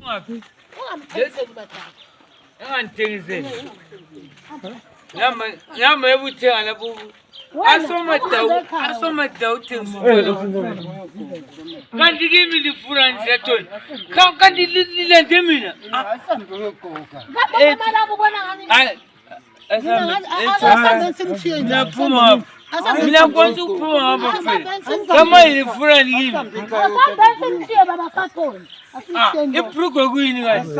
Ungaphi? Ungamthengiseli badala. Enganthengiseli. Nyama ebuthenga lapho. Asomada uthengisela. Kanti kimi lifuna nje Tony. Kanti lilende mina. Ngapha mala kubona ngani? Asambe simthiye nje. Naphuma ngapha. Mina kwanza ukuphuma ngapha phela. Kama ilifuna kimi. Asambe simthiye baba kaToni. Epruko kuyini kazi?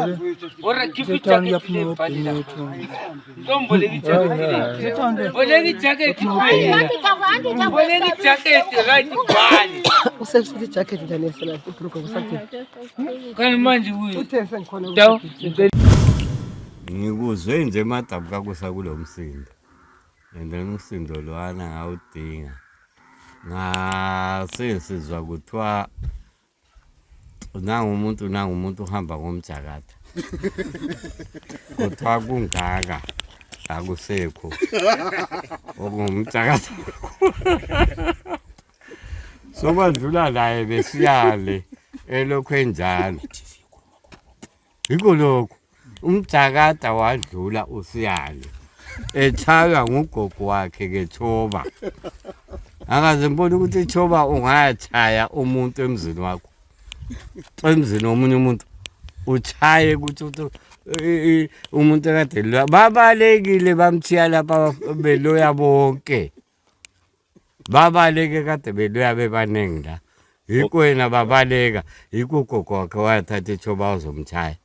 Ora kipi jacket le bhadla. Ntombo le jacket. Boleki jacket phela. Boleki jacket right bhali. Usefile jacket njani esela ipruko kusathi. Kani manje kuyi. Uthese ngikhona. Dawu. Ngikuzwe nje madabu kakusa kulomsindo. Ende umsindo lwana ngawudinga. Ngasizwa kuthiwa nangumuntu uhamba ngomjakada. Kuthiwa kungaka akusekho. Okungumjakada. Sobandlula naye besiyale elokho enjalo. Yiko lokho umjakada wadlula usiyale. Ethaywa ngugogo wakhe kethoba. Akaze mbona ukuthi ithoba ungayachaya umuntu emzini wakho. Emzini omunye umuntu uchaye ukuthi umuntu ekade lo babalekile bamthiya lapha beloya bonke. Babaleke kade beloya bebanengi la. Yiko wena babaleka yiko gogo wakhe wathatha ithoba uzomchaya.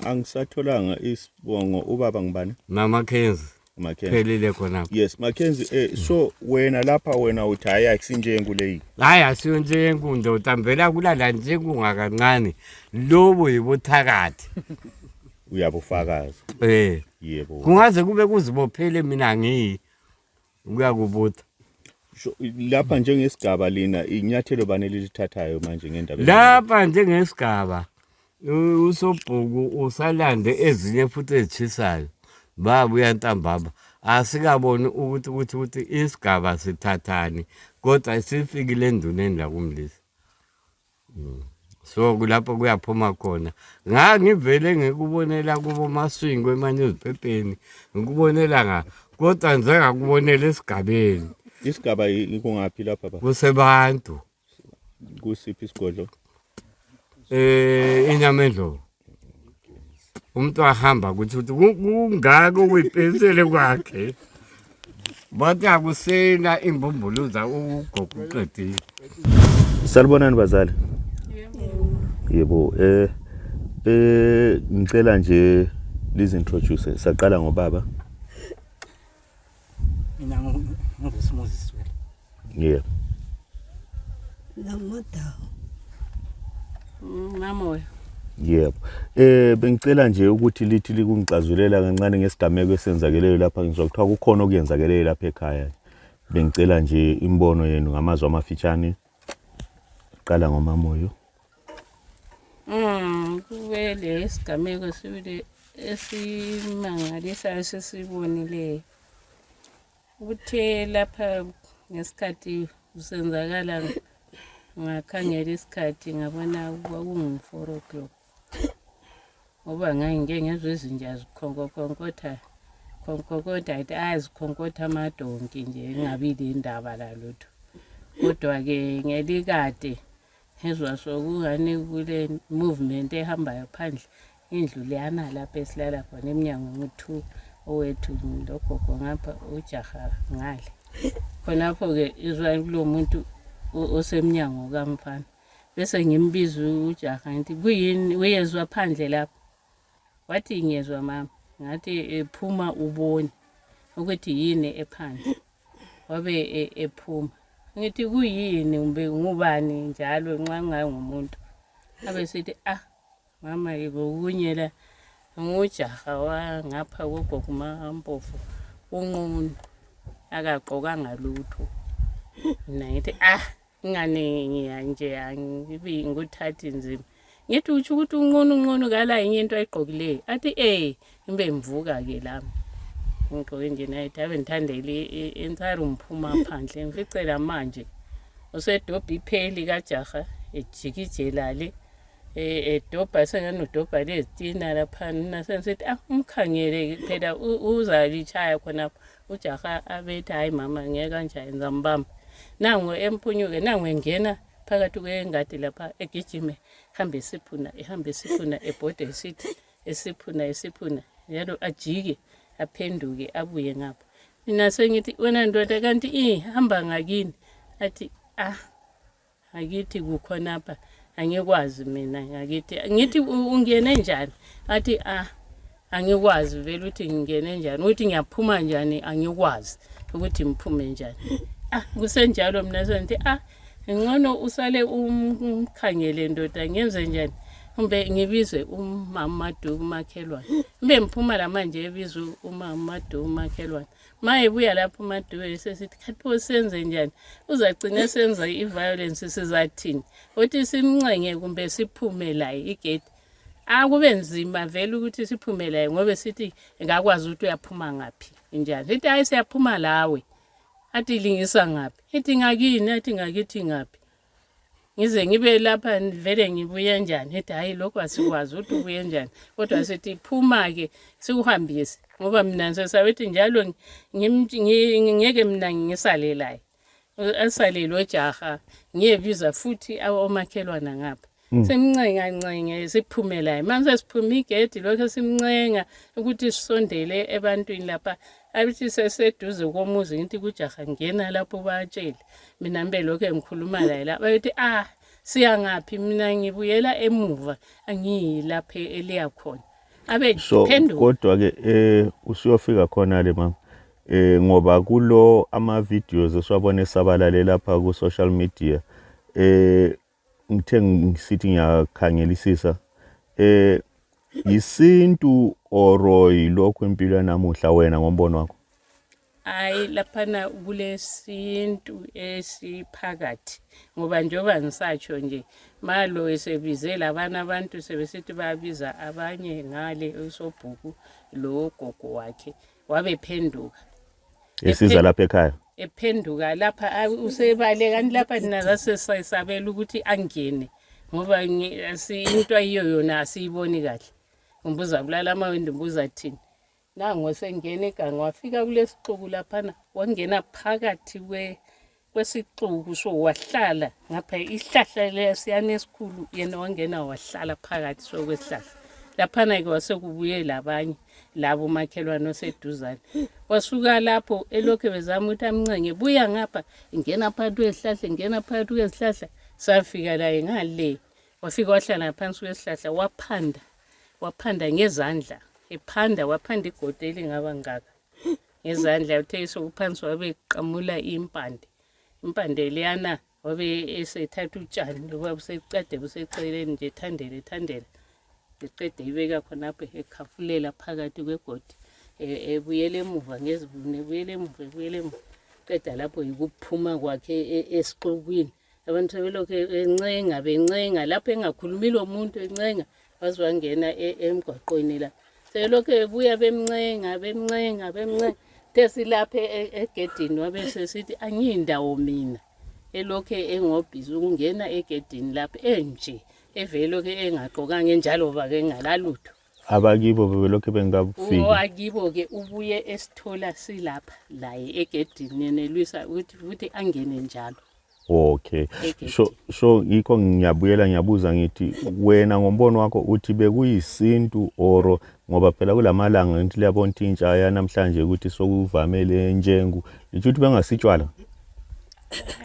Angisatholanga isibongo ubaba ngibani? Mama Kenzi. Phelile khona. Yes, Mackenzie so wena lapha wena uthi hayi akusinjengu leyi. Hayi asiyo njengu ndotambela kulala njengu ngakancane. Lobo yibuthakathi. Uyabufakaza. Yebo. Kungaze kube kuzibophele mina ngiyi. Kuyakubutha. Lapha njengesigaba lina inyathelo banele lithathayo manje ngendaba. Lapha njengesigaba usobhuku usalande ezinye futhi ezichisayo. Babuya ntambama asikaboni ukuthi isigaba sithathani kodwa sifikile enduneni la kumlisi. So kulapho kuyaphuma khona. Ngivele ngikubonela kubo maswingo emanje eziphepheni ngikubonela kodwa nje ngakubonela esigabeni. Isigaba ikungaphi lapha baba? Kusebantu. Kusiphi isigodlo? eNYAMANDLOVU. Umuntu ahamba ukuthi kungako kuyipensele kwakhe. Bathi akusena imbumbuluza ugogo uqedile. Salibonani bazali. Yebo ngicela nje lizintroduce. Saqala ngobaba. Mina ngingusMoses wena. Yebo. Lamodawo. Mamoya. Yebo. Bengicela nje ukuthi lithi likungicazulela kancane ngesigameko esenzakeleyo lapha ngizwa kuthiwa kukhona okuyenzakeleyo lapha ekhaya. Bengicela nje imbono yenu ngamazwi amafitshane. Qala ngomamoyo. Kuwele isigameko sibile esimangalisayo sesibonile. Uthe lapha ngesikhathi usenzakala ngakhangela isikhathi ngabona kwakungu-4 o'clock. Ngoba ngeke ngezwe izinja zikhonkokhonkoda athi azikhonkotha amadonki nje ngabile indaba lalutho. Kodwa-ke ngelikade ngezwa sokungani kule movement ehambayo phandle indlu leyana lapha esilala khona eminyango ngo-2 owethu logogo ngapha ujaha ngale. Khonapho-ke izwa kulo muntu osemnyango kamfana. Bese ngimbiza ujaha ngithi kuyini uyezwa phandle lapha? Wathi ngiyezwa mama. Ngathi ephuma ubone ukuthi yini ephandle. Wabe ephuma. Ngithi kuyini umbe ngubani njalo nxa ngumuntu. Abe sithi mama kunye la ngujaha wangapha kogogo maMpofu unqunu akagqokanga lutho. Mina ngithi ingane nje angibi nguthathi nzima. Ngithi uthi ukuthi unqunu kala enye into ayigqokileyo. Athi imbe mvuka ke lami. Ngigqoke nje naye ave ngithandele entire umphuma phandle ngificela manje usedobha ipheli kajaha ejikijela le edobha senganodobha lezitina lapha nasensithi umkhangele phela uzalitshaya khonapho ujaha abethi hayi mama ngeke kanjani ngizambamba nangu emphunyuke nangu engena phakathi kwengadi lapha egijime hambe siphuna ebhode esiphuna njalo ajike aphenduke abuye ngapha mina sengithi wena ndoda kanti hamba ngakini athi akithi kukhonapha angikwazi mina ngakithi ngithi ungene njani athi angikwazi vele ukuthi ngingene njani ukuthi ngiyaphuma njani angikwazi ukuthi ngiphume njani kusenjalo mina sengithi ngcono usale umkhangele ndoda ngenze njani kumbe ngibize umama umakhelwane mbe mphuma la manje ebiza umama umakhelwane maye buya lapho uMadume sesithi khathi senze njani uzagcina senza iviolence sizathini uthi simncenge kumbe siphume la igate kube nzima vele ukuthi siphume la ngoba sithi ngakwazi ukuthi uyaphuma ngapi njani sithi hayi siyaphuma lawe athi lingisa ngapi ithi ngakini athi ngakithi ngapi ngize ngibe lapha vele ngibuye njani ethi hayi lokho asikwazi ukuthi ubuye njani kodwa sithi phuma ke sikuhambise ngoba mina ngisabethi njalo ngeke mina ngisalelayo asalelo jaha ngiyebiza futhi omakhelwana ngapha simncenga siphumelayo manje siphuma igedi lokho simncenga ukuthi sisondele ebantwini lapha abithi seseduze komuzi ngithi kujaha ngena lapho batshele mina mbe lokho engikhuluma la lapha bathi siya ngaphi mina ngibuyela emuva angiyilapha eliya khona abe phenduka kodwa ke usiyofika khona le mama ngoba kulo ama videos esiwabona esabalale lapha ku social media ngithe ngisithi ngiyakhangelisisa yisintu oro yilokho impilo namuhla wena ngombono wakho hayi laphana kulesintu esiphakathi ngoba njoba ngisatsho nje malo esebizela abantu sebesithi bayabiza abanye ngale usobhuku lo gogo wakhe wabephenduka esiza lapha ekhaya ephenduka lapha usebale kanti lapha thina zasesayisabela ukuthi angene ngoba into ayiyo yona asiyiboni kahle umbuza bulala amawindi umbuza thini nango sengene eganga wafika kulesixuku laphana wangena phakathi kwesixuku so wahlala ngapha ihlahla lesiyana esikhulu yena wangena wahlala phakathi so kwesihlahla laphana ke wasekubuye labanye labo makhelwane oseduzane wasuka lapho elokho bezama ukuthi amncenge buya ngapha ingena phakathi kwesihlahla safika la ngale wafika wahlala phansi kwesihlahla waphanda ngezandla waphanda igoteli ngaba ngaka ngezandla uthe sokuphansi wabeqamula impande leyana wabe esethatha utshani loba busecade buseceleni nje thandele eqede ibeka khonapho ekhafulela phakathi kwegodi ebuyele emuva ngezibune ebuyele emuva qeda lapho yikuphuma kwakhe esixukwini abantu sebelokho bencenga lapho engakhulumi lo muntu encenga wazwangena emgwaqweni la selokho ebuya bemncenga tesilapha egedini wabese sithi angiyindawo mina elokho engobhizi ukungena egedini lapha enje evelo ke engaqokanga enjalo bake ngalalutho abakibo bebelokho bengakufiki akibo ke ubuye esithola silapha laye egedini nelwisa ukuthi angene njalo okay so yikho ngiyabuza ngithi wena ngombono wakho uthi bekuyisintu oro ngoba phela kulamalanga ngithi liyabona intsha yanamhlanje ukuthi sokuvamele enjengu lithi ukuthi bengasitshwala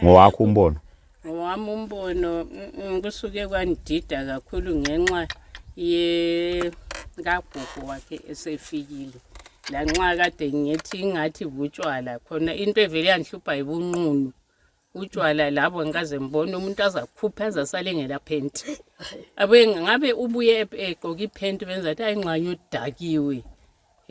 ngowakho umbono wami umbono kusuke kwandida kakhulu ngenxa kagogo wakhe esefikile la nxa kade ngithi ngathi butshwala khona into evele yanhlupha yibunqunu utshwala labo ngikaze mbone umuntu azakhupha azasale ngelaphenti ngabe ubuye egqoka iphenti benza athi ayinqanya udakiwe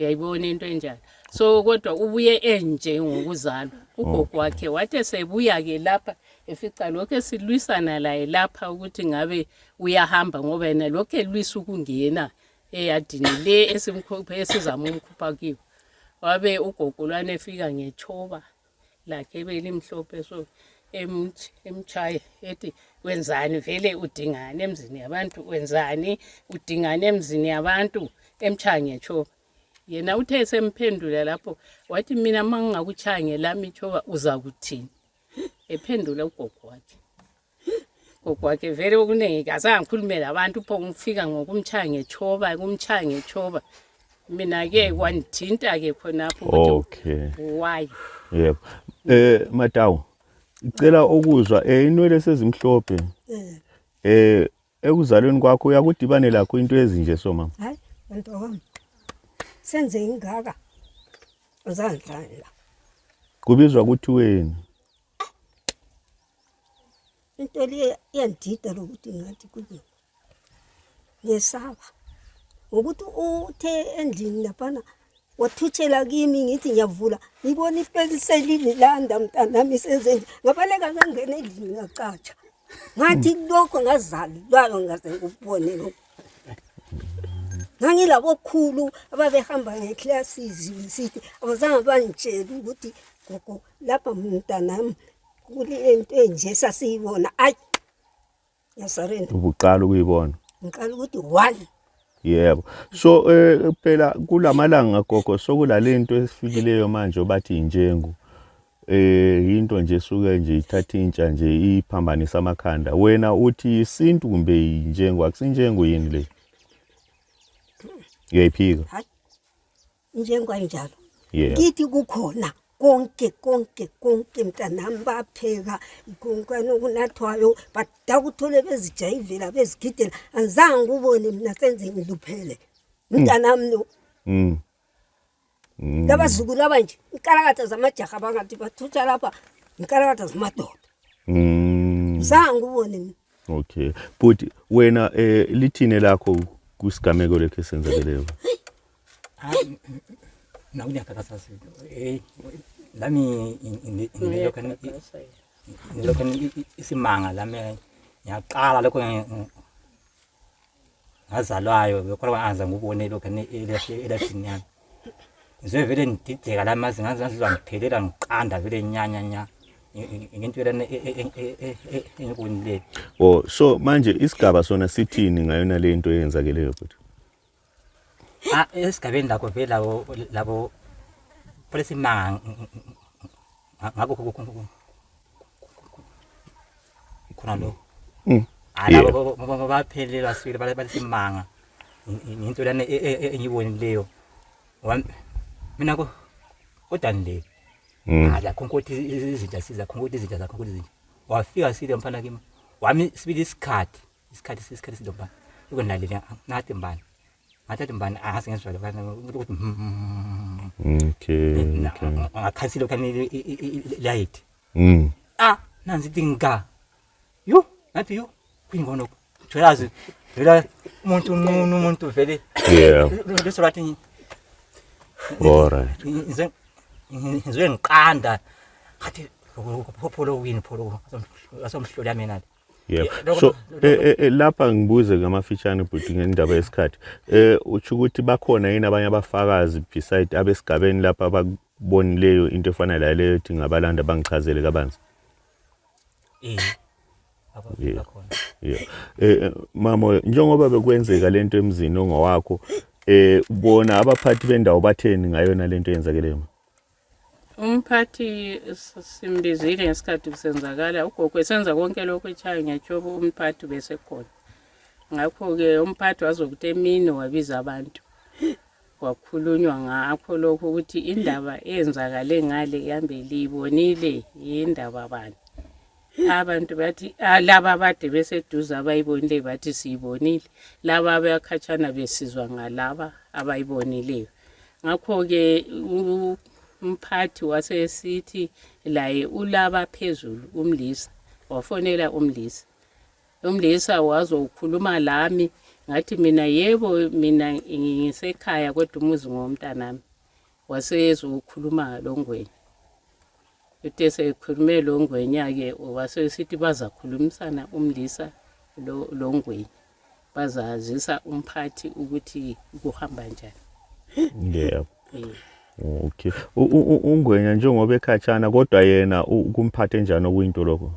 yayibona into enjalo so kodwa ubuye enje ngokuzalwa ugogo wakhe wathi sebuya ke lapha efica lokho esilwisana laye lapha ukuthi ngabe uyahamba ngoba yena lokho elwisa ukungena eyadini le esimkhuphe esizama umkhupha kiwo wabe ugogo lwane efika ngechoba lakhe belimhlophe so emchaye ethi wenzani vele udingane emzini yabantu wenzani udingane emzini yabantu emchange choba yena uthe semphendula lapho wathi mina mangingakuchange lami choba uza kuthini ephendula ugogo wakhe vele okunenge azangikhulumela abantu pho ngifika ngokumchange choba kumchange choba mina ke kwanthinta ke khonapho okay why yebo Matawu icela ukuzwa inwele sezimhlophe ekuzalweni kwakho uyakudibane lakho into ezinje so mama hayi ntowami senze ingaka uzandlala kubizwa ukuthi wena into le yandida lokuthi ngathi kuye ngesaba ukuthi uthe endlini lapana wathuthela kimi ngithi ngiyavula ngibona ipeliseli landa mntanami senze ngabaleka ngangena endlini ngacatsha ngathi lokho ngazalwayo ngaze ngikubone lokho ngangilabo khulu ababehamba ngeclasses sithi abazange banitshela ukuthi gogo lapha mntanami kule into enje sasiyibona ayi yasarenda ubuqala ukuyibona ngiqala ukuthi 1 yebo so phela kulamalanga gogo sokulalento esifikileyo manje obathi injengu into nje suke nje ithatha intsha nje iphambanisa amakhanda wena uthi isintu kumbe injengu akusinjengu yini le uyayiphika hayi injengo enjalo yeah kithi kukhona konke mntanami bapheka ikonkwane okunathwayo badakuthole bezijayivela bezigidela anzange ubone mina senze ngiluphele mntanami lo labazukulu abanje inkalakatha zamajaha abangathi bathutha lapha inkalakatha zamadoda zange ubone mina okay but wena lithine lakho kusigameko lekhe senzekeleyo na unyakatha sasito lami lokho isimanga lami ngiyaqala lokho ngazalwayo bekhola anza ngubone lokho elashini yami ngize vele ngidideka lamazi ngazizwa ngiphelela ngiqanda vele nyanya ngento lana engibonile so manje isigaba sona sithini ngayona le nto eyenzakeleyo futhi esigabeni lakho vele labo polisimanga ngakho khona lo alabo baphelelwa sile balisimanga into lana engibonileyo mina kodwa ala konkothi izinto siza konkothi izinto zakho konkothi izinto wafika sile mfana kimi wami sibili isikhathi sidomba ukunilalela nathi mbani ngathi mbani asingezwa lokho ukuthi okay ngakhansilo kanile light nanzi dinga nathi yo kwingono tholazi vela umuntu vele yeah lesolathi alright ngizwe ngiqanda ngathi pholo wini pholo asomhlola mina yeah so lapha ngibuze ngamafitshane but ngendaba yesikhathi uthi ukuthi bakhona yini abanye abafakazi beside abesigabeni lapha ababonileyo into efana leyo ethi ngabalanda bangichazele kabanzi abakhona mama njengoba bekwenzeka lento emzini ongowakho ubona abaphathi bendawo batheni ngayona lento eyenzakeleyo umphathi simbizile ngesikhathi kusenzakala ugogo esenza konke lokho echayo ngiyatshoba umphathi bese khona ngakho ke umphathi wazokuthi emini wabiza abantu kwakhulunywa ngakho lokho ukuthi indaba eyenzakale ngale ihambe libonile indaba bani abantu bathi laba bade beseduza abayibonile bathi siyibonile laba abakhatshana besizwa ngalaba abayibonileyo ngakho ke umphathi wasesithi laye ulaba phezulu umlisa wafonela umlisa wazokhuluma lami ngathi mina yebo mina ngisekhaya kodwa umuzi ngomntanami wasezokhuluma longweni uthe sekhulume longwenya ke wasesithi bazakhulumisana umlisa longweni bazazisa umphathi ukuthi kuhamba njani yeah Okay. Ungwenya njengoba ekhatshana kodwa yena kumphathe njani okuyinto lokho?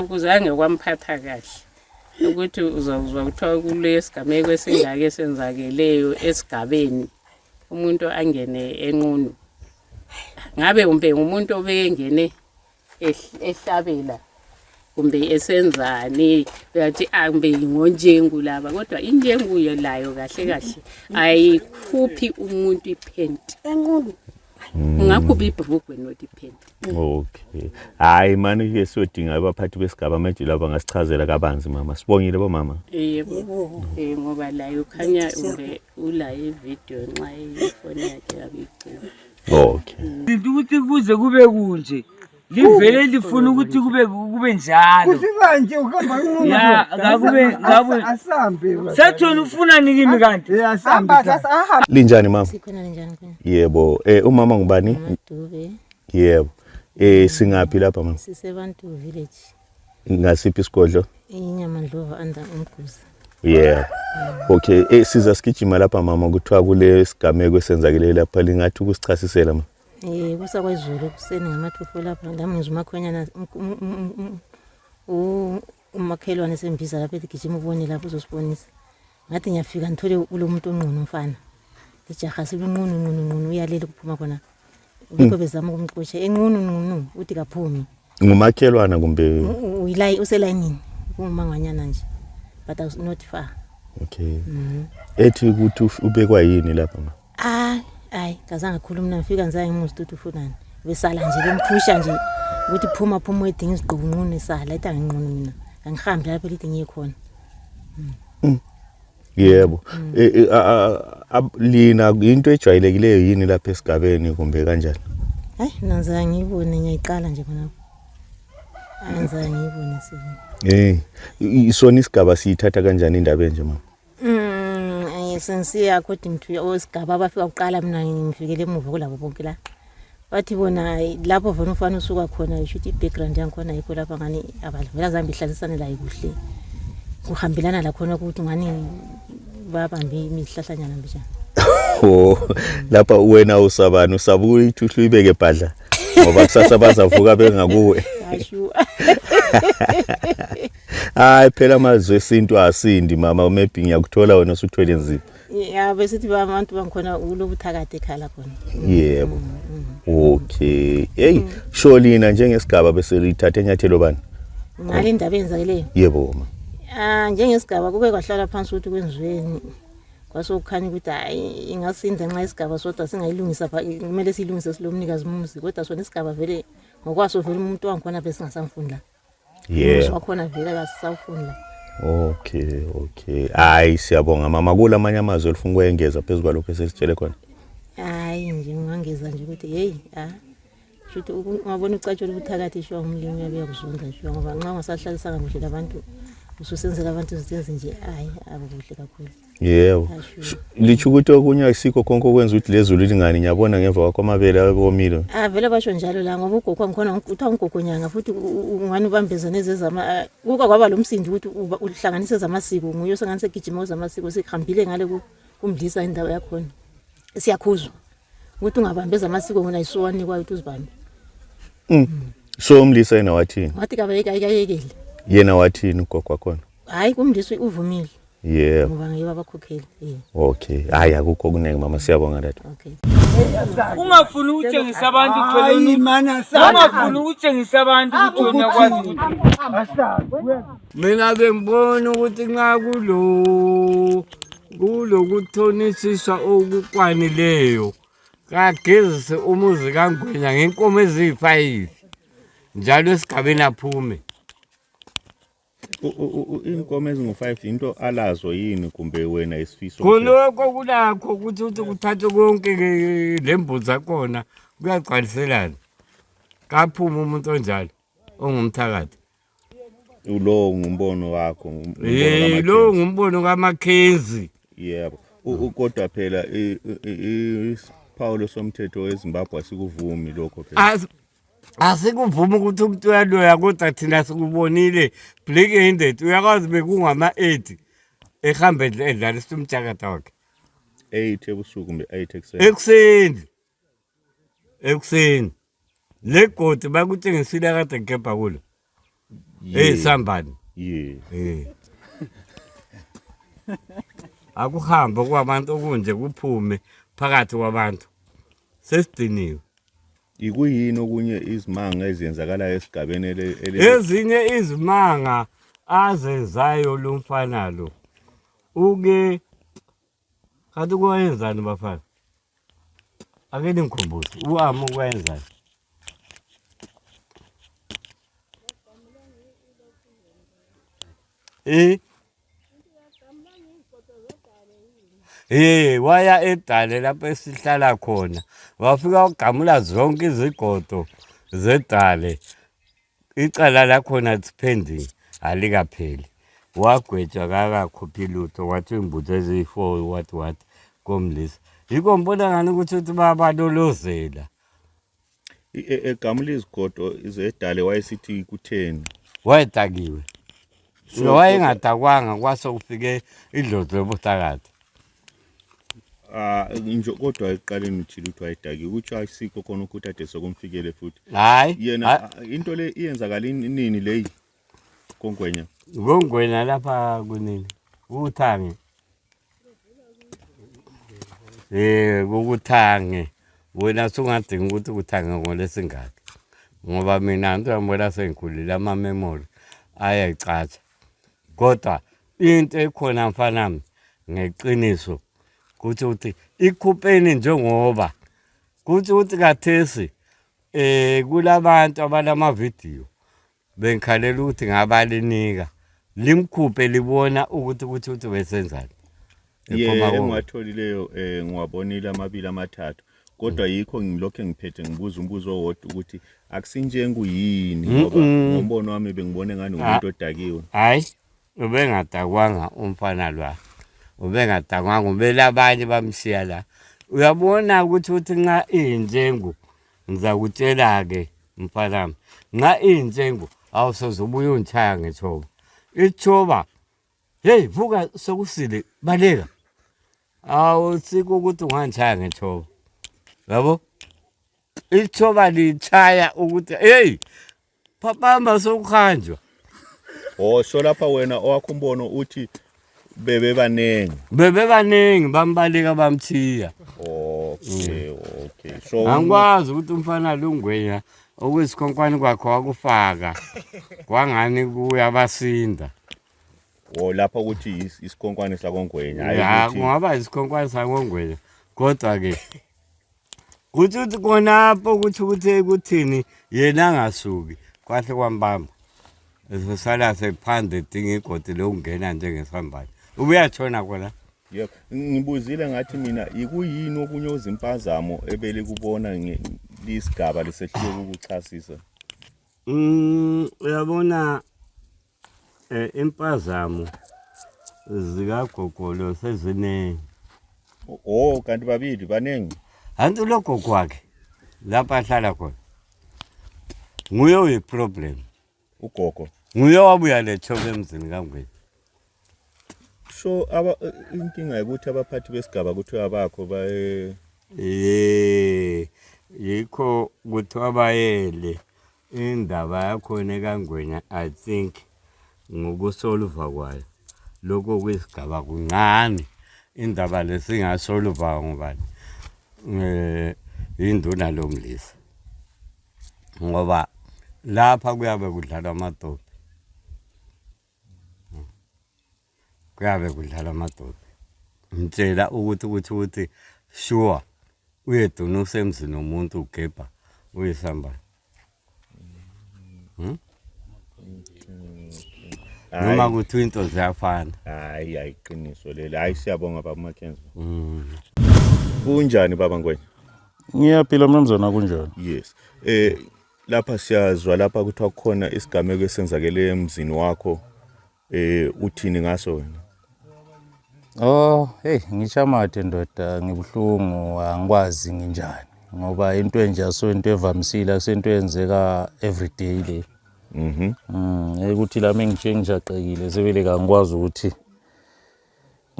Kuzange kwamphatha kahle. Ukuthi uzawuzwa kuthiwa kulesigameko esingake senzakeleyo esigabeni umuntu angene enqunu. Ngabe kumbe umuntu obekengene ehlabela kumbe esenzani uyathi kumbe ngonjengu laba kodwa injengu layo kahle kahle ayikhuphi umuntu iphenti enqunu ungakhuphi ibhrugwe not iphenti. Okay. Hayi manje ke siyodinga abaphathi besigaba manje laba ngasichazela kabanzi mama. Sibongile bo mama. Yebo. Ngoba layo khanya umbe ula ivideo nxa ifoni yakhe yabicela. Okay. Ukuthi kuze kube kunje. Livele lifuna ukuthi kube njalo. Kusibanje uhamba kunqunu. Ya, ngabe asambe. Sathona ufuna nikimi kanti? Asambe. Linjani mama? Sikhona njani khona? Yebo. Umama ngubani? Dube. Yebo. Singaphi lapha mama? Sisebantu village. Ngasiphi isigodlo? eNYAMANDLOVU under umkhuzi. Yeah. Okay. Siza sigijima lapha mama kuthiwa kule sigameko esenzakele lapha lingathi ukusichasisela mama. Kusakwezulu kuseni ngamathupho lapha lami ngizumakhonyana umakhelwane sembiza lapha etigijima ubone lapho uzosibonisa. Ngathi ngiyafika ngithole kulo muntu onqunu mfana. Lijaha silunqunu uyalela kuphuma khona. Ubikho bezama ukumxotsha enqunu uthi kaphumi. Ngumakhelwana kumbe uyilayi uselayinini kumanganyana nje but I was not far. Okay. Ethi ukuthi ubekwa yini lapha mama? Hayi kazange khuluma ngifika ngizaye ngimustutu funani besala nje bemphusha nje ukuthi phuma edinga isigqoko unqunu esala ethi anginqunu mina angihambi lapha lithi ngiyekhona. Yebo. Lina into ejwayelekileyo yini lapha esigabeni kumbe kanjani? Hayi nanza ngiyibone ngiyayiqala nje khona. Anza ngiyibone sibona. Isona isigaba siyithatha kanjani indaba nje mama? Sensiya according to osigaba abafika uqala mina ngifikele emuva kulabo bonke la. Bathi bona lapho vona ufana usuka khona ishuthi background yankhona yikho lapha ngani abavela zambe ihlalisane la ikuhle. Kuhambelana la khona ukuthi ngani babambe imihlahlanyana mbijana. Lapha wena usabani usabuka ithuhlu ibeke badla. Ngoba kusasa bazavuka bengakuwe. Hayi phela amazwe esintu asindi mama maybe ngiyakuthola wena usuthwele nzima. Yeah besithi abantu bangikhona ulobuthakathi ekhala khona. Yebo. Okay. Hey, sholina njengesigaba bese lithatha enyathelo bani? Ngale indaba enzakeleyo. Yebo mama. Njengesigaba kube kwahlala phansi ukuthi kwenziweni. Kwasokukhanya ukuthi hayi ingasinda nxa isigaba sodwa singayilungisa kumele silungise silomnikazi umuzi kodwa sona isigaba vele ngokwaso vele umuntu wangikhona bese singasamfunda. Yeah. Wakhona vele akasafunda. Okay. Hayi siyabonga mama kula amanye amazwi olifuna ukuyengeza phezulu kwalokho esitshele khona. Hayi nje ngangeza nje ukuthi hey futhi ungabona ucatshula ubuthakathi sho umlimi uyabuya kuzonda sho ngoba nxa ungasahlalisanga kuhle labantu ususenzela abantu izinto nje hayi abukuhle kakhulu. Yebo. Lithi ukuthi okunye ayisikho konke okwenza ukuthi lezulu lingani ngiyabona ngemva kwakho amabele abomile. Vele basho njalo la ngoba ugogo ngikhona uthi ungigogonyanga futhi ungani ubambezana ezezama kuka kwaba lomsindi ukuthi uhlanganise zamasiko nguye osengani segijima zamasiko sikhambile ngale kumdlisa indawo yakhona. Siyakhuzwa ukuthi ungabambeza amasiko ngona isowani kwayo ukuthi uzibambe. So umlisa yena wathini? Wathi kayekele. Yena wathini ugogo wakhona? Hayi kumndisi uvumile. Yeah. Ngoba ngiba abakhokheli. Okay. Hayi akukho kunenge mama siyabonga lapha. Okay. Ungafuni ukutshengisa abantu ungafuni ukutshengisa abantu ukuthi wena kwazi. Mina bengibona ukuthi nxa kulokuthonisisa okukwanileyo kagezise umuzi kaNgwenya ngenkomo eziyi5 njalo esigabeni aphume. Inkomo ezingu5 into alazo yini kumbe wena isifiso? Kuloko kulakho ukuthi kuthathe konke lembuzi zakhona kuyagcwaliselana. Kaphuma umuntu onjalo ongumthakathi. Lo ngumbono wakho lo ngumbono kaMakhenzi. Yebo. Kodwa phela Paulo somthetho weZimbabwe asikuvumi lokho phela. Asikuvuma ukuthi umuntu uyaloya kodwa thina sikubonile black handed uyakwazi bekungama 8 ehambe edlala isumthakatha wakhe. 8 ebusuku kumbe 8 ekuseni le godi bakutshengisile kade ngikepha kulo sambani akuhambe kwabantu okunje kuphume phakathi kwabantu sesidiniwe. Ikuyini okunye izimanga ezenzakalayo esigabeni ezinye izimanga azenzayo lo mfana lo uke kanti kwayenzani bafana ake ningikhumbuze uama kwayenzani waya edale lapho esihlala khona wafika ugamula zonke izigodo zedale icala lakhona depending alikapheli wagwetshwa kakakhuphi lutho wathi imbuzo eziyi4 what komlisa yiko mbona ngani ukuthi babalolozela egamula izigodo izedale wayesithi ku10 wayetakiwe wayengadakwanga kwase kufike idlozi lebutakathi nje kodwa eqaleni uthile ukuthi wayedakiwe ukuthi ayisikho khona ukuthi ade sokumfikele futhi hayi yena into le iyenzakala nini leyi ngongwenya lapha kunini ukuthange ukuthange wena sungadinga ukuthi ukuthange ngolesingaki ngoba mina into yambona sengikhulile ama memory ayayicatsha kodwa into ekhona mfanami ngeqiniso ukuthi ikupeni njengoba ukuthi kathesi kulabantu abalama video bengikhalela ukuthi ngabalinika limkhuphe libona ukuthi besenzani engiwatholileyo ngiwabonile amabili amathathu kodwa yikho ngilokho ngiphethe ngibuza umbuzo owodwa ukuthi akusinjenguyini ngoba ngombono wami bengibone ngani umuntu odakiwe hayi ubengadakwanga umfana lwa ubengadakwanga ubelabanye bamshiya la uyabona ukuthi nxa injengo ngizakutshela ke mfanami nxa injengo awusozubuya unchaya ngethoba ithoba hey vuka sokusile baleka awusiko ukuthi unganchaya ngethoba yabo ithoba lichaya ukuthi hey papa sokuhanjwa so lapha wena owakho umbono uthi bebe banengi bambaleka bamthiya okay so angikwazi ukuthi umfana lungwenya okwesikhonkwane kwakho wakufaka kwangani kuya basinda lapha ukuthi isikhonkwane sakongwenya hayi kungaba isikhonkwane sakongwenya kodwa ke ukuthi khonapho ukuthi ukuthini yena angasuki kwahle kwambamba esisala sephande dinga igodi lokungena njengesambane ubuyatshona khona yebo ngibuzile ngathi mina ikuyini okunye ozimpazamo ebele kubona ngeligaba lesehlike ukuchasisa uyabona impazamo zikagogolo sezinengi kanti babili banengi antu lokho kwakhe lapha ahlala khona nguye uyiproblem ugogo nguye wabuya lethobe emzini kaNgwenya so inkinga ukuthi abaphathi besigaba kuthiwa abakho yikho kuthiwa bayele indaba yakhona kaNgwenya I think ngokusolva kwayo lokho kwesigaba kuncane indaba lesingasolva ngobani induna lomlisa ngoba lapha kuyabe kudlala amadoda ngitshela ukuthi sure uyeduna usemzini umuntu ugebha uyisambani noma kuthi into ziyafana hayi ayiqiniso leli hayi siyabonga baba Mackenzie kunjani baba Ngwenya ngiyaphila mnumzana kunjani yes lapha siyazwa lapha kuthiwa kukhona isigameko esenzakele emzini wakho uthini ngaso wena ngishamathe ndoda ngibuhlungu angikwazi nginjani ngoba into enje so into evamisile akusento yenzeka everyday le ukuthi la ngijaqekile sebele kangikwazi ukuthi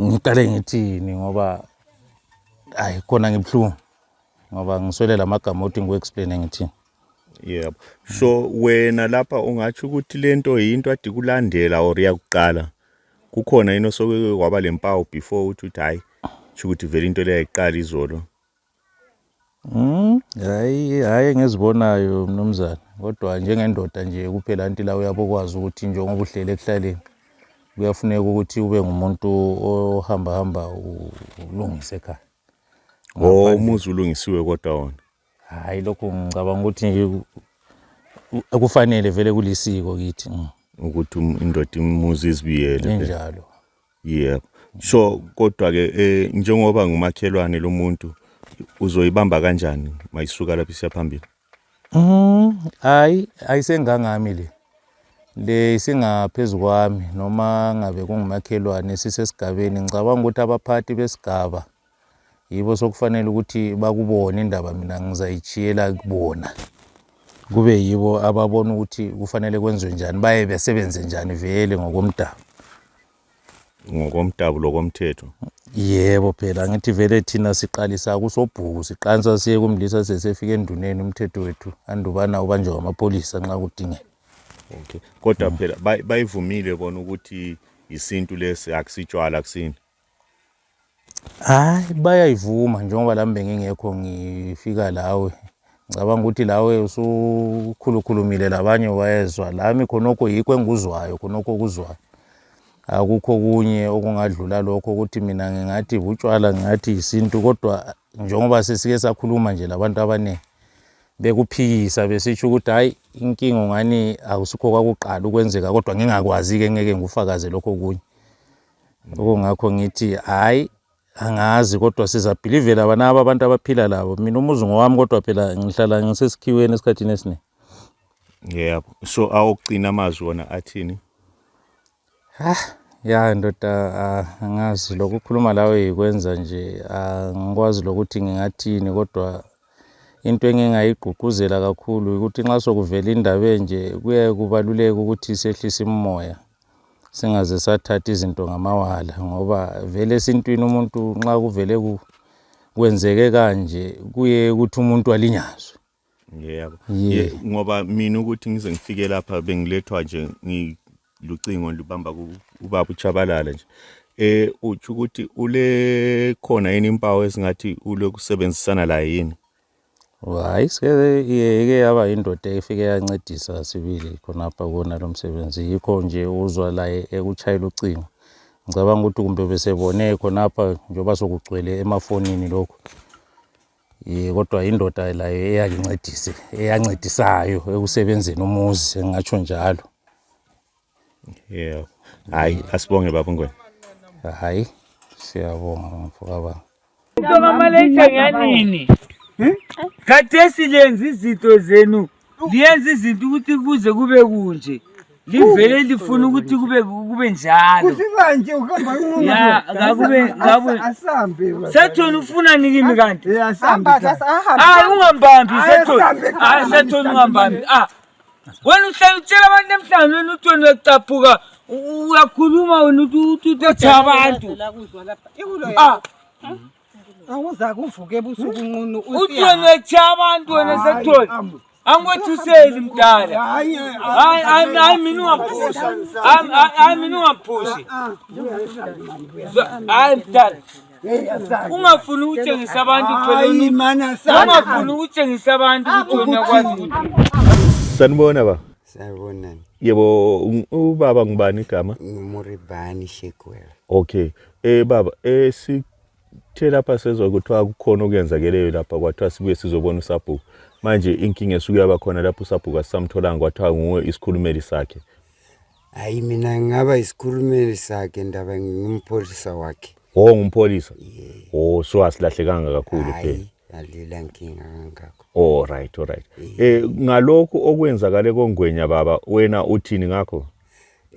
ngiqale ngithini ngoba hayi khona ngibhlungu ngoba ngiswelela amagama othi ngiku-explaine ngithini. Yebo. So wena lapha ungatsho ukuthi lento yinto ade kulandela or yakuqala. Kukhona yini osoke kwaba lempawu before uthi hayi ukuthi vele into le yayiqala izolo. Hayi ngizibonayo mnumzane kodwa njengendoda nje kuphela anti la uyabokwazi ukuthi njengoba uhlele ekuhlaleni kuyafuneka ukuthi ube ngumuntu ohamba ulungise ekhaya. Umuzi ulungisiwe kodwa wona. Hayi lokho ngicabanga ukuthi akufanele vele kulisiko kithi ukuthi indoda imuzi izibiyele njalo. Yebo. So kodwa ke njengoba ngumakhelwane lo muntu uzoyibamba kanjani mayisuka lapha isiya phambili? Hayi ayisengangami le singaphezulu kwami noma ngabe kungumakhelwane sisesigabeni ngicabanga ukuthi abaphathi besigaba yibo sokufanele ukuthi bakubone indaba mina ngizayitshiyela kubona. Kube yibo ababona ukuthi kufanele kwenziwe njani baye besebenze njani vele ngokomdabu. Ngokomdabu lokomthetho. Yebo phela ngithi vele thina siqalisa kusobhuku siqanisa siye kumlisa sesefika enduneni umthetho wethu andubana ubanjwa amapolisa nxa kudingeka. Okay. Kodwa phela bayivumile bona ukuthi isintu lesi akusitshwala kusini. Hayi bayayivuma njengoba lami ngingekho ngifika lawe. Ngicabanga ukuthi lawe usukhulukhulumile labanye wayezwa lami khonokho yikho enguzwayo khonokho kuzwayo. Akukho kunye okungadlula lokho ukuthi mina ngingathi butshwala ngathi isintu kodwa njengoba sesike sakhuluma nje labantu abaningi bekuphikisa besitsho ukuthi hayi inkingo ngani akusikho kwakuqala ukwenzeka kodwa ngingakwazi ke ngeke ngufakaze lokho kunye. Ngakho ngithi hayi angazi kodwa sizabhilivela banaba abantu abaphila labo mina umuzi ngowami kodwa phela ngihlala ngisesikhiweni esikhathini esiningi. Yebo. So awugcina amazwi wona athini? Ya ndoda angazi lokukhuluma lawe yikwenza nje angikwazi lokuthi ngingathini kodwa into engingayigqugquzela kakhulu ukuthi nxa sokuvela indaba enje kuye kubaluleka ukuthi sehlise imimoya singaze sathatha izinto ngamawala ngoba vele esintwini umuntu nxa kuvele kwenzeke kanje kuye ukuthi umuntu alinyazwe. Yebo. Ngoba mina ukuthi ngize ngifike lapha bengilethwa nje lucingo lubamba ubaba uchabalala nje. Uthi ukuthi ule khona yini impawu esingathi ulokusebenzisana la yini? Hayi sike yaba indoda efike yancedisa sibili khonapha kona lo msebenzi yikho nje uzwa la ekuchayela ucingo. Ngicabanga ukuthi kumbe besebone khonapha njoba sokugcwele emafonini lokho. Kodwa indoda la eyancedise eyancedisayo ekusebenzeni umuzi engatsho njalo. Yeah. Hayi asibonge baba Ngwenya. Hayi siyabonga mfowethu baba. Ntomamalayisha nganini? Khathesi lenza izinto zenu. Liyenza izinto ukuthi kuze kube kunje. Livele lifuna ukuthi kube njalo. Kusibanje uhamba umuntu. Ya, ngabe asambe. Sethona ufuna nikimi kanti? Asambe. Ungambambi Sethona. Sethona ungambambi. Wena utshela abantu emhlanganweni uthweni wecaphuka uyakhuluma wena uthi abantu. Awuza kuvuke ebusuku unqunu uthweni wechabantu wena Sethona. Angwethuseli mdala. Hayi mina ungaphushi. Hayi mina ungaphushi. Hayi mdala. Ungafuni ukutshengisa abantu phela imana sana. Ungafuni ukutshengisa abantu ukuthi wena kwazi ukuthi. Sanibona ba? Sanibonani. Yebo ubaba ngubani igama? Ngumuribani Shekwela. Okay. Baba sithe lapha sezwe kuthiwa kukhona okuyenzakeleyo lapha kwathiwa sibuye sizobona usabhuku. Manje inkinga esuke yaba khona lapho usabhuku asamtholanga kwathiwa nguwe isikhulumeli sakhe. Hayi mina ngaba isikhulumeli sakhe ndaba ngimpolisa wakhe. Ngumpholisa? So asilahlekanga kakhulu phela. Hayi alila nkinga ngakho. All right. Ngalokho okwenzakale koNgwenya baba wena uthini ngakho?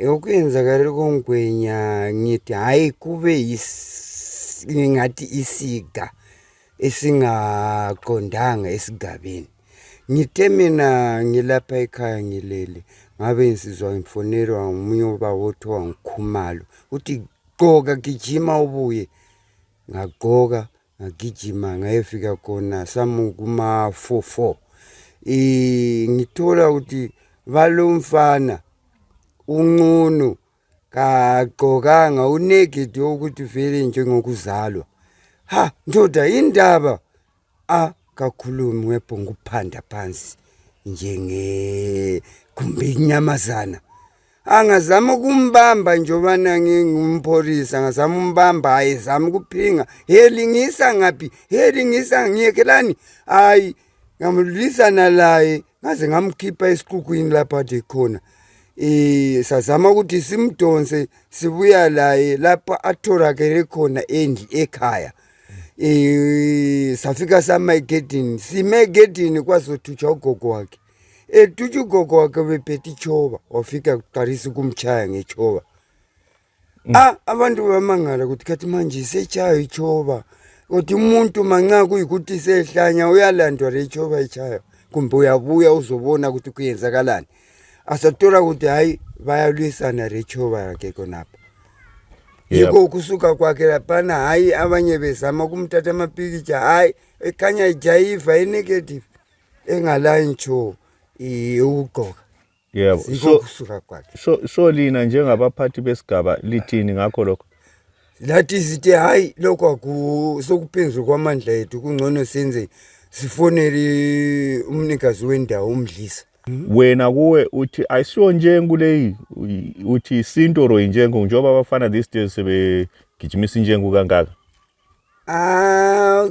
Okwenzakale koNgwenya ngithi hayi kube ngathi isiga esingaqondanga esigabeni. Ngithe mina ngilapha ekhaya ngilele ngabe insizwa imfonelwa umunye ubaba othiwa nguKhumalo uthi gqoka gijima ubuye ngagqoka ngagijima ngayefika khona samukuma 44 ngithola ukuthi balomfana unqunu kagqokanga uneked ukuthi vele njengokuzalwa ha ndoda indaba kakhulumi webhonga uphanda phansi kumbe inyamazana angazama ukumbamba njobana ngingumpolisa angazama umbamba ayezama ukuphinga helingisa ngaphi helingisa ngiyekelani hayi ngamlisana laye ngaze ngamkhipha esiqukwini lapha de khona sazama ukuthi simdonse sibuya laye lapha athorakele khona ekhaya safika samegedini simegedini kwazothutsha ugogo wakhe ethutsha ugogo wakhe bephethe ichoba wafika kuqalisa ukumchaya ngechoba abantu bamangala ukuthi kathi manje isechaya ichoba kodwa umuntu manxa kuyikuthi sehlanya uyalandwa le choba ichaya kumbe uyabuya uzobona ukuthi kuyenzakalani asathola ukuthi hayi bayalwisana le choba yakhe konapha yiko kusuka kwakhe laphana hayi abanye bezama kumthatha amapikitsha hayi ekhanya ijayiva enegative engalayi ncho ukugqoka yebo kusuka kwakhe so lina njengabaphathi besigaba lithini ngakho lokho lathi sithi hayi lokho sokuphezulu kwamandla ethu kungcono senze sifonele umnikazi wendawo umdlisa wena kuwe uthi ayisiyo njengu leyi uthi isinto ro injengo njoba abafana these days sebegijimisa injengo kangaka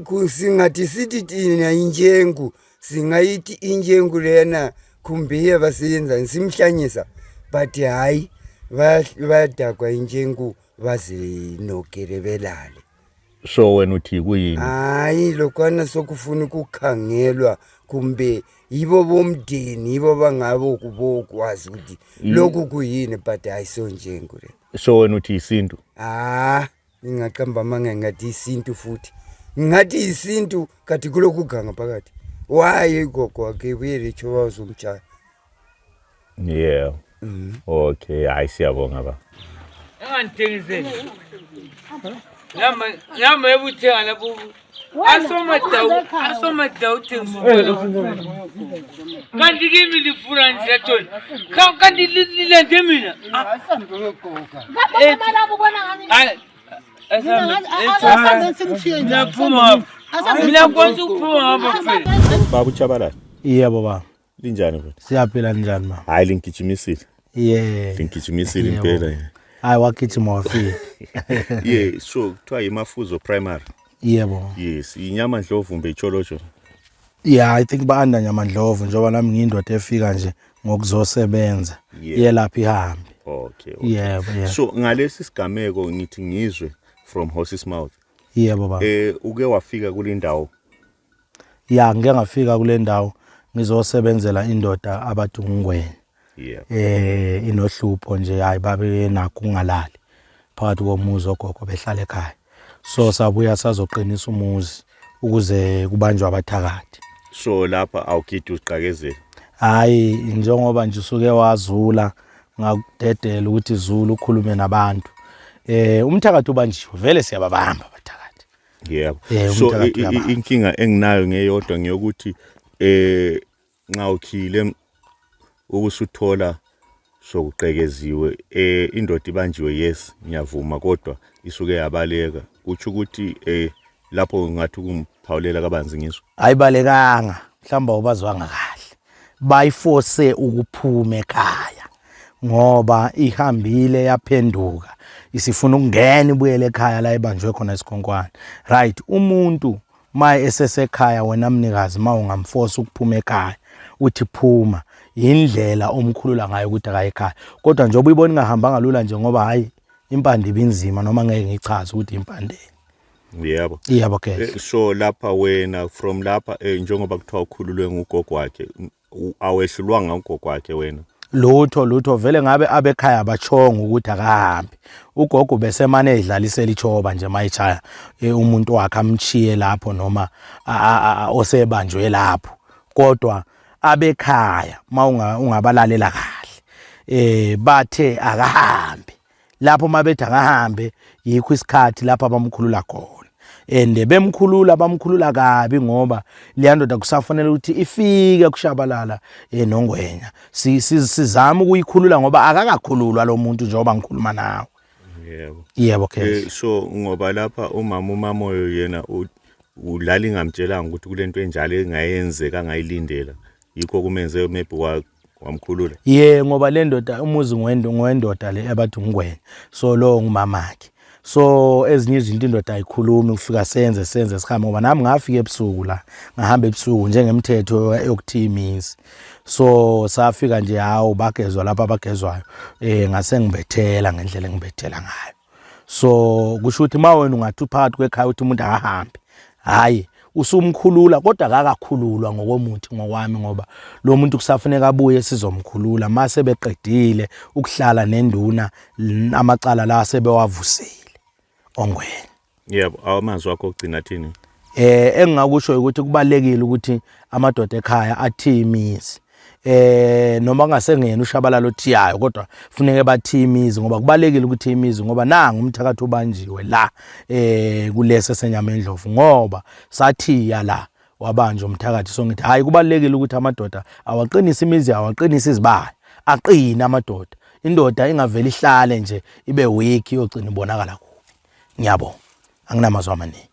kusingathi sithi thina injengo singayithi injengo lena kumbe abasebenza simhlanyisa but hayi bayadakwa injengo bazinokere belale so wena uthi kuyini hayi lokwana sokufuna ukukhangelwa kumbe yibo bomdeni yibo bangabo kubokwazi ukuthi lokhu kuyini but ayiso njengo le so wena uthi isintu ngingaqamba manga ngathi isintu futhi ngathi isintu kathi kulokhu ganga phakathi why gogo wakhe buyele choba uzumtshaya yeah okay ayisiyabonga ba enganthengiseni Nama ebuthenga lapho asomadawu thengisela kanti kimi lifuna nje John kanti lilende mina Babu Chabalala yebo baba linjani mfowethu siyaphila njani ma hayi lingijimisile yeah lingijimisile impela hayi wagijima wafika yeah so kuthiwa yimafuzo primary yebo yes iNYAMANDLOVU mbe icholocho yeah I think ba-under NYAMANDLOVU njengoba nami ngiyindoda efika nje ngokuzosebenza yelapha ihambe okay yebo yeah so ngalesi sigameko ngithi ngizwe from horse's mouth yebo baba uke wafika kule ndawo ya ngeke ngafika kule ndawo ngizosebenzela indoda abadungweni inohlupho nje hayi babe nakho ungalali phakathi komuzi ogogo behlala ekhaya so sabuya sazoqinisa umuzi ukuze kubanjwe abathakathi so lapha awugidi usiqakezela hayi njengoba nje usuke wazula ngakudedela ukuthi Zulu ukhulume nabantu umthakathi ubanjiwe vele siyababamba abathakathi yebo so inkinga enginayo ngeyodwa ngiyokuthi nxa ukhile ukusuthola sokuqekeziwe indoda ibanjiwe yes ngiyavuma kodwa isuke yabaleka kuthi ukuthi lapho ngathi kumphawulela kabanzi ngiso ayibalekanga mhlamba ubazwanga kahle bayifose ukuphuma ekhaya ngoba ihambile yaphenduka isifuna ukungena ibuyele ekhaya la ibanjwe khona isikhonkwane right umuntu maye esesekhaya wena mnikazi ungamforce ukuphuma ekhaya uthi phuma indlela omkhulula ngayo ukuthi akayekhaya kodwa njengoba uyibona ingahambanga lula nje ngoba hayi impande ibinzima noma ngeke ngichaze ukuthi impande yebo yebo ke so lapha wena from lapha njengoba kuthiwa ukhululwe ngugogo wakhe awehlulwanga ugogo wakhe wena lutho vele ngabe abekhaya bachonga ukuthi akahambe ugogo besemane edlalisela ichoba nje mayichaya umuntu wakhe amchiye lapho noma osebanjwe lapho kodwa abekhaya ungabalalela kahle bathe akahambe lapho mabethi akahambe yikho isikhathi lapha bamkhulula khona and bamkhulula kabi ngoba leyandoda kusafanele ukuthi ifike kushabalala nongwenya. Sizama ukuyikhulula ngoba akakakhululwa lo muntu njengoba ngikhuluma nawe. Yebo ke. So ngoba lapha umamoyo yena ulali ngamtshelanga ukuthi kulento enjalo engayenzeka angayilindela. Yikho kumenze maybe wamkhulula. Ngoba le ndoda umuzi ngowendoda le abathi ungwenya. So lo ngumamakhe. So ezinye izinto indoda ayikhulumi ukufika senze sikhamba ngoba nami ngafika ebusuku la. Ngahamba ebusuku njengemthetho yokuthi imizi. So safika nje hawo bagezwa lapha abagezwayo. Ngase ngibethela ngendlela engibethela ngayo. So kusho ukuthi mawena ungathi uphakathi kwekhaya uthi umuntu akahambe. Hayi usumkhulula kodwa akakakhululwa ngokomuthi ngokwami ngoba lo muntu kusafuneka abuye sizomkhulula mase beqedile ukuhlala nenduna amacala la sebewavusile ongwena. Yebo amazwi akho ogcina thini? Engingakusho ukuthi kubalekile ukuthi amadoda ekhaya athi imizi. Noma ngasengena ushabalalo thiyayo kodwa kufuneka bathi imizi ngoba kubalekile ukuthi imizi ngoba nanga umthakathi ubanjiwe la kulese seNYAMANDLOVU ngoba sathiya la wabanjwa umthakathi. So ngithi hayi kubalekile ukuthi amadoda awaqinisa imizi awaqinisa izibaya aqina amadoda. Indoda ingaveli ihlale nje ibe weak yogcina ibonakala kubi. Ngiyabonga anginamazwi amaningi.